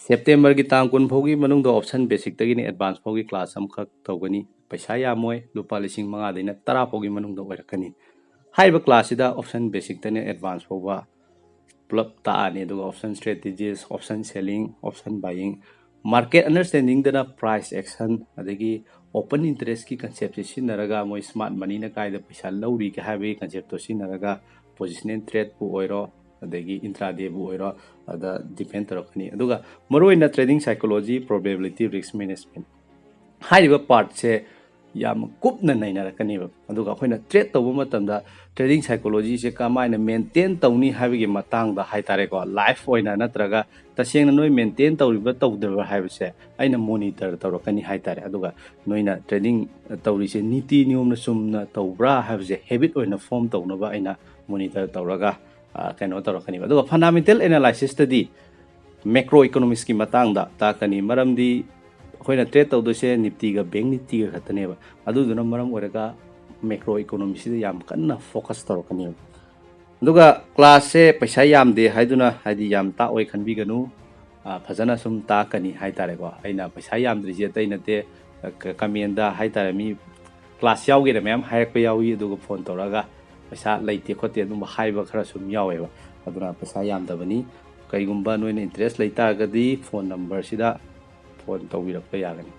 September की तांग कुन फौगी मनुंग दो ऑप्शन बेसिक तगिनी एडवांस फौगी क्लास अमखक तौगनी पैसा यामोय लुपा लिसिंग मंगा दैना 10 फौगी मनुंग दो ओइरकनी हाइबा क्लास सिदा ऑप्शन बेसिक तने एडवांस फौबा पुलप ताआनी दुगा option strategies option selling option buying market understanding दना प्राइस एक्शन अदगी ओपन इंटरेस्ट की कंसेप्ट से सिनरगा मोय स्मार्ट मनी ना कायदा पैसा लौरी के हाइबे कंसेप्ट तो सिनरगा पोजिशनल ट्रेड पु ओइरो अदगी इंट्राडे बु ओइरो अदा डिपेंड तरकनी अदुगा मरोइना trading psychology probability risk management हाइबा पार्ट से याम कुपना नैनरकनीबा अदुगा अखोइना ट्रेड तौबा मतमदा ट्रेडिंग साइकोलॉजी से कमाइना मेंटेन तौनी हाइबगे मतांगदा हाइतारेको लाइफ ओइना नत्रगा तसेंगना नोय मेंटेन तौरिबा तौदबा हाइबसे आइना मॉनिटर तौरकनी हाइतारे अदुगा नोइना ट्रेडिंग तौरिसे नीति नियमना सुमना तौब्रा हाइबसे हैबिट ओइना फॉर्म तौनबा आइना मॉनिटर तौरगा कनो तौरकनीबा अदुगा फंडामेंटल एनालाइसिस तदी मैक्रो इकोनॉमिक्स की मतांगदा ताकनी मरमदी अखोइना ट्रेड तौदोसे निफ्टीगा बैंक निफ्टीगा खतनेबा अदुदुना मरम ओरगा मैक्रो इकोनॉमिक्स सिदा याम कन्ना फोकस तौरकनीबा अदुगा क्लास से पैसा यामदे हाइदुना हाइदि याम ता ओइ खनबिगनु फजना सुम ताकनी हाइतारेको आइना पैसा यामद्रिजे तैनते कमेंदा हाइतारे मी क्लास यावगेरा मैम हायरकपा यावी अदुगा फोन तौरगा पैसा लैते खोते अदुम हाइबा खरा सुम यावेबा अदुना पैसा यामदबनी कईगुंबा नोइना इंटरेस्ट लैतारगदी फोन नंबर सिदा फोन तौबिरक्पा यागनी।